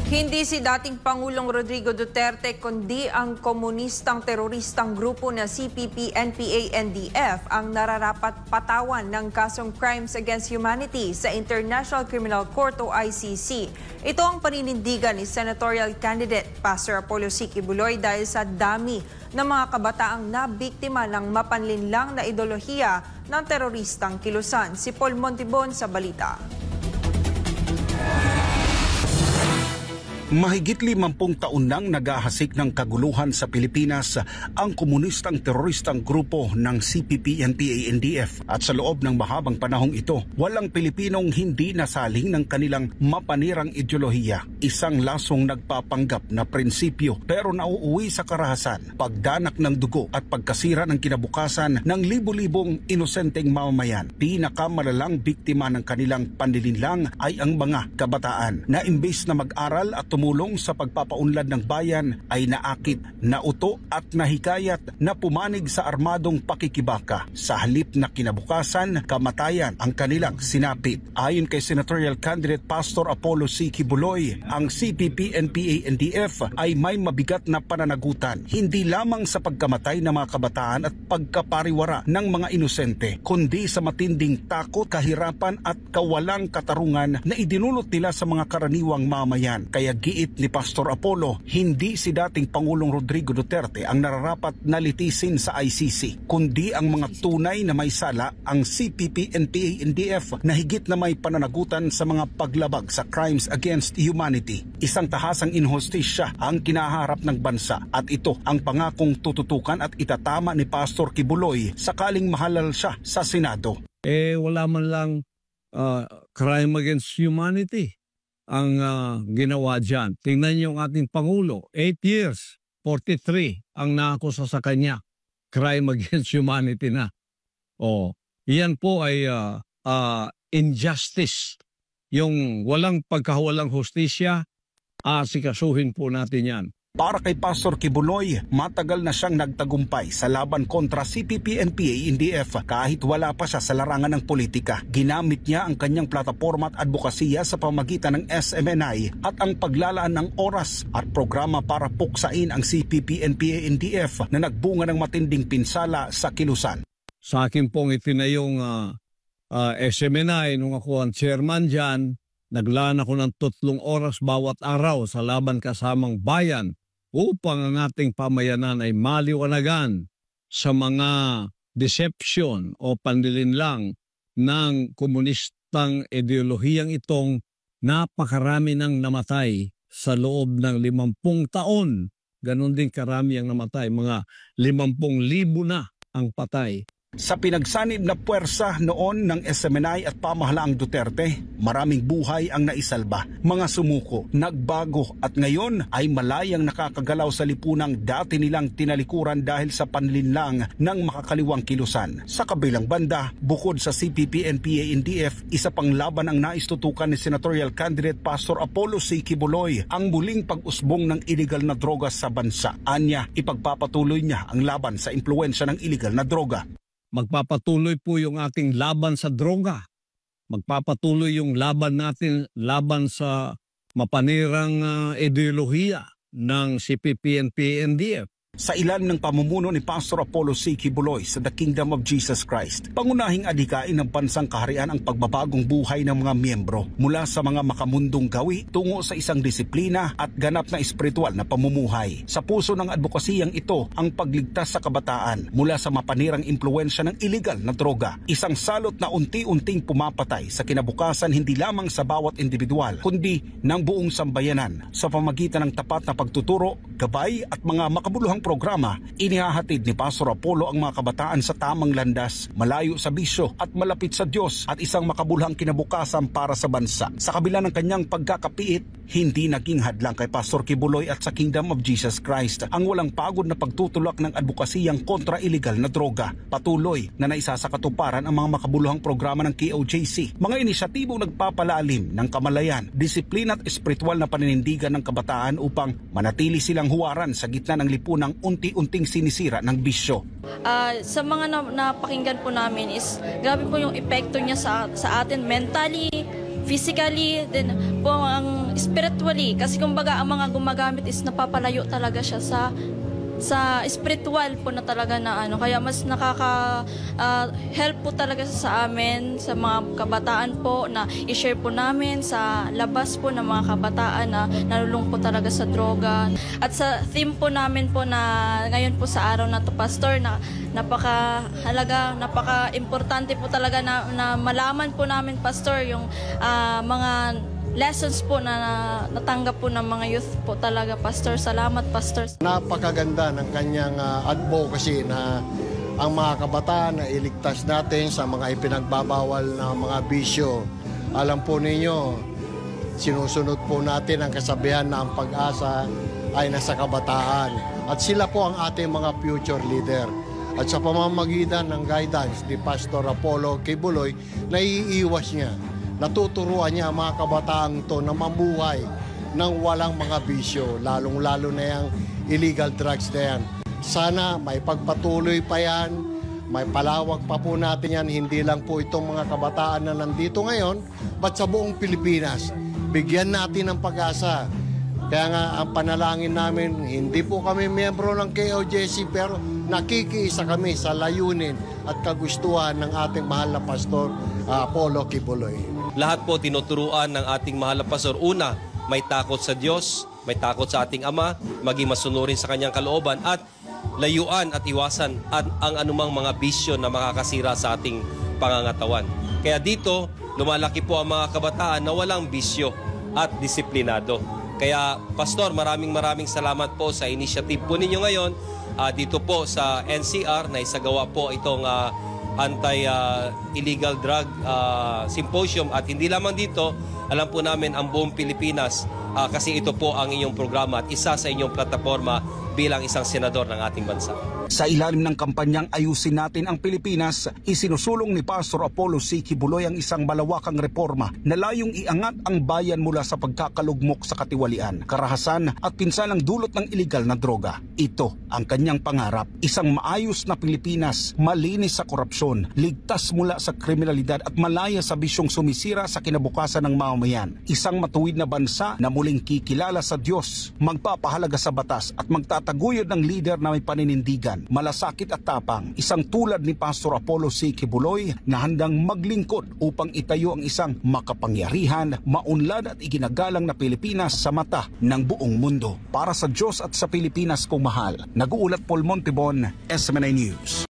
Hindi si dating Pangulong Rodrigo Duterte kundi ang komunistang teroristang grupo na CPP-NPA-NDF ang nararapat patawan ng kasong Crimes Against Humanity sa International Criminal Court o ICC. Ito ang paninindigan ni Senatorial Candidate Pastor Apollo C. Quiboloy dahil sa dami ng mga kabataang nabiktima ng mapanlinlang na ideolohiya ng teroristang kilusan. Si Paul Montibon sa balita. Mahigit 50 taon nang naghahasik ng kaguluhan sa Pilipinas ang komunistang teroristang grupo ng CPP-NPA-NDF at sa loob ng mahabang panahong ito, walang Pilipinong hindi nasaling ng kanilang mapanirang ideolohiya. Isang lasong nagpapanggap na prinsipyo pero nauuwi sa karahasan, pagdanak ng dugo at pagkasira ng kinabukasan ng libu-libong inosenteng mamamayan. Pinakamalalang biktima ng kanilang panlilinlang ay ang mga kabataan na imbes na mag-aral at tumulong sa pagpapaunlad ng bayan ay naakit, nauto at nahikayat na pumanig sa armadong pakikibaka. Sa halip na kinabukasan, kamatayan ang kanilang sinapit. Ayon kay Senatorial Candidate Pastor Apollo C. Quiboloy, ang CPP-NPA-NDF ay may mabigat na pananagutan, hindi lamang sa pagkamatay ng mga kabataan at pagkapariwara ng mga inosente, kundi sa matinding takot, kahirapan at kawalang katarungan na idinulot nila sa mga karaniwang mamayan. Kaya giit ni Pastor Apollo, hindi si dating Pangulong Rodrigo Duterte ang nararapat na litisin sa ICC, kundi ang mga tunay na may sala, ang CPP-NPA-NDF na higit na may pananagutan sa mga paglabag sa Crimes Against Humanity. Isang tahasang inhustisya ang kinaharap ng bansa at ito ang pangakong tututukan at itatama ni Pastor Quiboloy sakaling mahalal siya sa Senado. Wala man lang crime against humanity ang ginawa dyan. Tingnan niyo ang ating Pangulo, 8 years, 43 ang naakusa sa kanya. Crime against humanity na. Iyan po ay injustice. Yung walang pagkawalang hustisya, asikasuhin po natin yan. Para kay Pastor Quiboloy, matagal na siyang nagtagumpay sa laban kontra CPP-NPA-NDF kahit wala pa siya sa larangan ng politika. Ginamit niya ang kanyang plataporma at advokasya sa pamagitan ng SMNI at ang paglalaan ng oras at programa para puksain ang CPP-NPA-NDF na nagbunga ng matinding pinsala sa kilusan. Sa akin pong itinayong SMNI nung ako ang chairman dyan, naglaan ako ng 3 oras bawat araw sa laban kasamang bayan upang ang ating pamayanan ay maliwanagan sa mga deception o panlilinlang ng komunistang ideolohiyang itong napakarami ng namatay sa loob ng 50 taon. Ganon din karami ang namatay, mga 50,000 na ang patay. Sa pinagsanib na puwersa noon ng SMNI at pamahalaang Duterte, maraming buhay ang naisalba. Mga sumuko, nagbago at ngayon ay malayang nakakagalaw sa lipunang dati nilang tinalikuran dahil sa panlinlang ng makakaliwang kilusan. Sa kabilang banda, bukod sa CPP-NPA-NDF, isa pang laban ang naistutukan ni Senatorial Candidate Pastor Apollo C. Quiboloy, ang muling pag-usbong ng iligal na droga sa bansa. Anya, ipagpapatuloy niya ang laban sa impluwensya ng iligal na droga. Magpapatuloy po yung ating laban sa droga. Magpapatuloy yung laban natin, laban sa mapanirang ideolohiya ng CPP-NPA-NDF. Sa ilan ng pamumuno ni Pastor Apollo C. Quiboloy sa The Kingdom of Jesus Christ, pangunahing adhikain ng bansang kaharian ang pagbabagong buhay ng mga miyembro mula sa mga makamundong gawi tungo sa isang disiplina at ganap na espiritual na pamumuhay. Sa puso ng advokasiyang ito ang pagligtas sa kabataan mula sa mapanirang impluwensya ng iligal na droga, isang salot na unti-unting pumapatay sa kinabukasan hindi lamang sa bawat individual kundi ng buong sambayanan sa pamagitan ng tapat na pagtuturo, gabay at mga makabuluhang programa. Inihahatid ni Pastor Apollo ang mga kabataan sa tamang landas, malayo sa bisyo at malapit sa Diyos at isang makabuluhang kinabukasan para sa bansa. Sa kabila ng kanyang pagkakapiit, hindi naging hadlang kay Pastor Quiboloy at sa Kingdom of Jesus Christ ang walang pagod na pagtutulak ng advokasiyang kontra iligal na droga. Patuloy na naisa sa katuparan ang mga makabuluhang programa ng KOJC, mga inisyatibong nagpapalalim ng kamalayan, disiplina at espiritual na paninindigan ng kabataan upang manatili silang huwaran sa gitna ng lipunang unti-unting sinisira ng bisyo. Sa mga napakinggan po namin is grabe po yung epekto niya sa atin mentally, physically, then po ang spiritually. Kasi kumbaga ang mga gumagamit is napapalayo talaga siya sa spiritual po na talaga na ano. Kaya mas help po talaga sa amin, sa mga kabataan po na i-share po namin sa labas po ng mga kabataan na nalulung po talaga sa droga. At sa theme po namin po na ngayon po sa araw na to, Pastor, na napaka-halaga, napaka-importante po talaga na malaman po namin, Pastor, yung mga lessons po na natanggap po ng mga youth po talaga, Pastor. Salamat, Pastor. Napakaganda ng kanyang advocacy na ang mga kabataan na iligtas natin sa mga ipinagbabawal na mga bisyo. Alam po ninyo, sinusunod po natin ang kasabihan na ang pag-asa ay nasa kabataan. At sila po ang ating mga future leader. At sa pamamagitan ng guidance ni Pastor Apollo Kibuloy, naiiwas niya. Natuturuan niya ang mga kabataang to na mamuhay ng walang mga bisyo, lalong-lalo na yung illegal drugs na yan. Sana may pagpatuloy pa yan, may palawag pa po natin yan, hindi lang po itong mga kabataan na nandito ngayon, but sa buong Pilipinas. Bigyan natin ng pag-asa. Kaya nga ang panalangin namin, hindi po kami miyembro ng KOJC, pero nakikiisa kami sa layunin at kagustuhan ng ating mahal na Pastor Apollo Kibuloy. Lahat po tinuturuan ng ating mahal na pastor. Una, may takot sa Diyos, may takot sa ating Ama, maging masunurin sa kanyang kalooban at layuan at iwasan ang anumang mga bisyo na makakasira sa ating pangangatawan. Kaya dito, lumalaki po ang mga kabataan na walang bisyo at disiplinado. Kaya, Pastor, maraming salamat po sa initiative po ninyo ngayon dito po sa NCR na isagawa po itong anti-illegal drug symposium. At hindi lamang dito, alam po namin ang buong Pilipinas kasi ito po ang inyong programa at isa sa inyong plataforma bilang isang senador ng ating bansa. Sa ilalim ng kampanyang Ayusin Natin ang Pilipinas, isinusulong ni Pastor Apollo C. Kibuloy ang isang malawakang reforma na layong iangat ang bayan mula sa pagkakalugmok sa katiwalian, karahasan at pinsalang dulot ng iligal na droga. Ito ang kanyang pangarap, isang maayos na Pilipinas, malinis sa korupsyon, ligtas mula sa kriminalidad at malaya sa bisyong sumisira sa kinabukasan ng mamamayan. Isang matuwid na bansa na muling kikilala sa Diyos, magpapahalaga sa batas at magtataguyod ng lider na may paninindigan, malasakit at tapang, isang tulad ni Pastor Apollo C. Kibuloy na handang maglingkod upang itayo ang isang makapangyarihan, maunlad at iginagalang na Pilipinas sa mata ng buong mundo. Para sa Diyos at sa Pilipinas kong mahal, nag-uulat Paul Montibon, SMNI News.